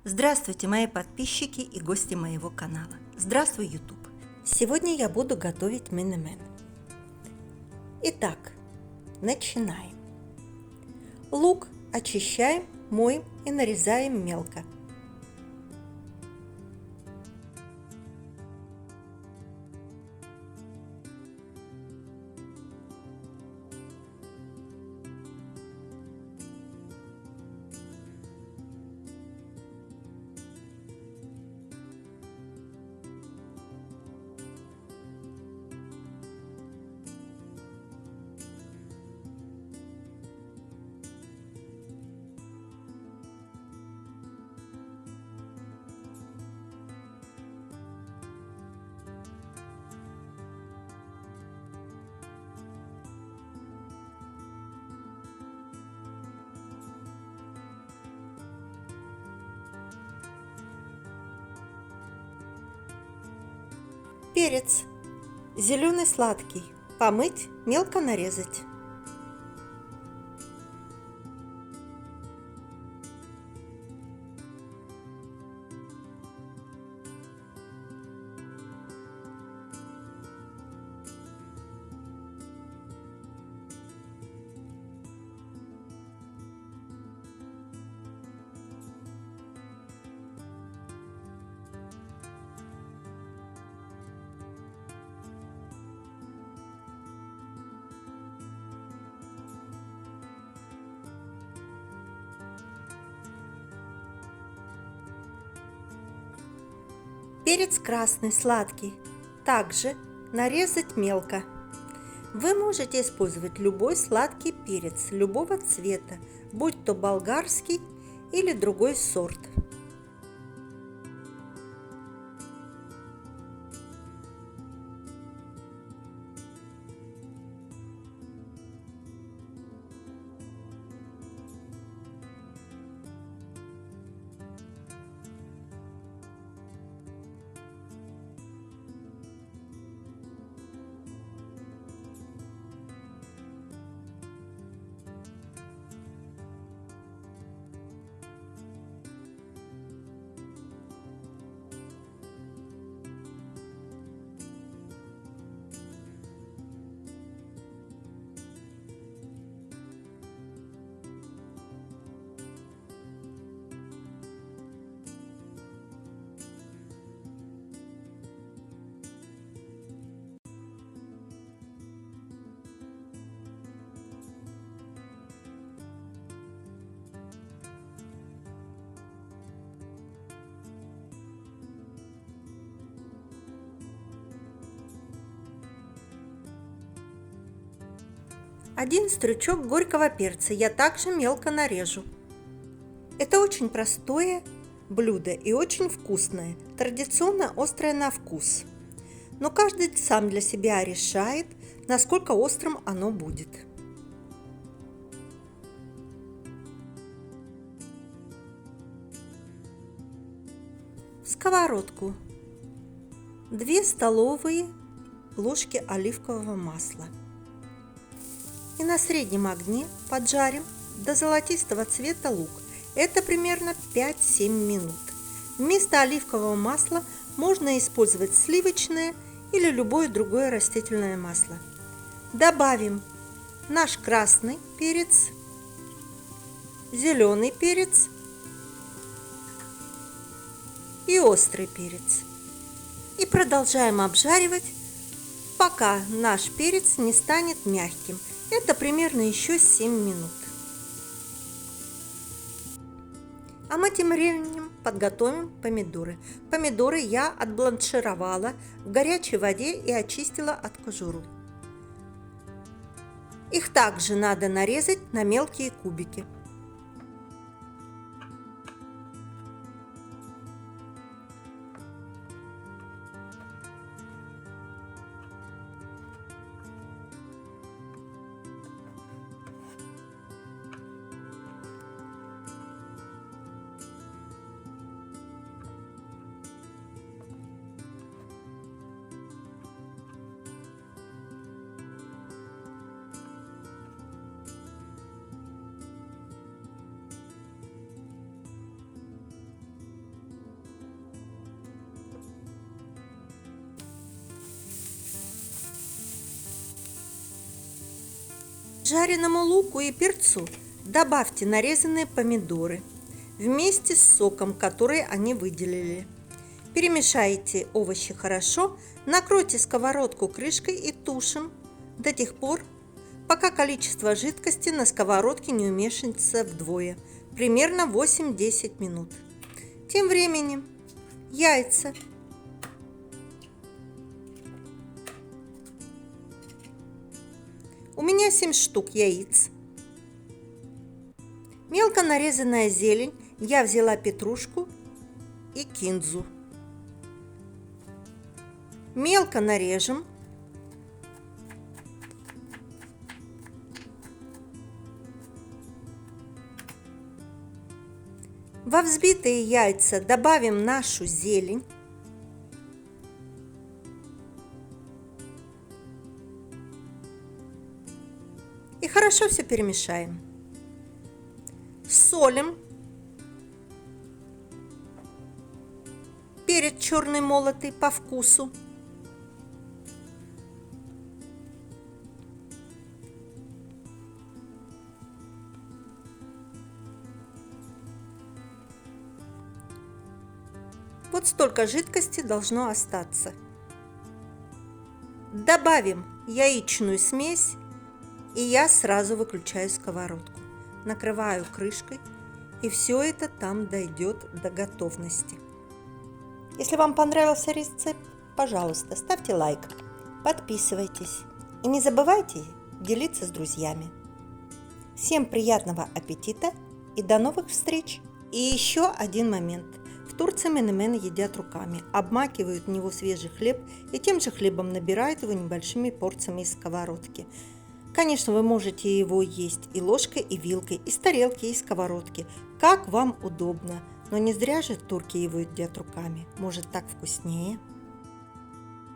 Здравствуйте, мои подписчики и гости моего канала. Здравствуй, YouTube. Сегодня я буду готовить менемен. Итак, начинаем. Лук очищаем, моем и нарезаем мелко. Перец зеленый сладкий помыть, мелко нарезать. Перец красный сладкий также нарезать мелко. Вы можете использовать любой сладкий перец любого цвета, будь то болгарский или другой сорт. Один стручок горького перца я также мелко нарежу. Это очень простое блюдо и очень вкусное, традиционно острое на вкус. Но каждый сам для себя решает, насколько острым оно будет. В сковородку 2 столовые ложки оливкового масла. И на среднем огне поджарим до золотистого цвета лук. Это примерно 5-7 минут. Вместо оливкового масла можно использовать сливочное или любое другое растительное масло. Добавим наш красный перец, зеленый перец и острый перец. И продолжаем обжаривать, пока наш перец не станет мягким. Это примерно еще 7 минут. А мы тем временем подготовим помидоры. Помидоры я отбланшировала в горячей воде и очистила от кожуры. Их также надо нарезать на мелкие кубики. Жареному луку и перцу добавьте нарезанные помидоры вместе с соком, который они выделили. Перемешайте овощи хорошо, накройте сковородку крышкой и тушим до тех пор, пока количество жидкости на сковородке не уменьшится вдвое, примерно 8-10 минут. Тем временем яйца. У меня 7 штук яиц. Мелко нарезанная зелень. Я взяла петрушку и кинзу. Мелко нарежем. Во взбитые яйца добавим нашу зелень. И хорошо все перемешаем. Солим. Перец черный молотый по вкусу. Вот столько жидкости должно остаться. Добавим яичную смесь, и я сразу выключаю сковородку. Накрываю крышкой, и все это там дойдет до готовности. Если вам понравился рецепт, пожалуйста, ставьте лайк, подписывайтесь и не забывайте делиться с друзьями. Всем приятного аппетита и до новых встреч! И еще один момент. В Турции менемены едят руками, обмакивают в него свежий хлеб и тем же хлебом набирают его небольшими порциями из сковородки. Конечно, вы можете его есть и ложкой, и вилкой, из тарелки, и из сковородки, как вам удобно. Но не зря же турки его едят руками. Может, так вкуснее?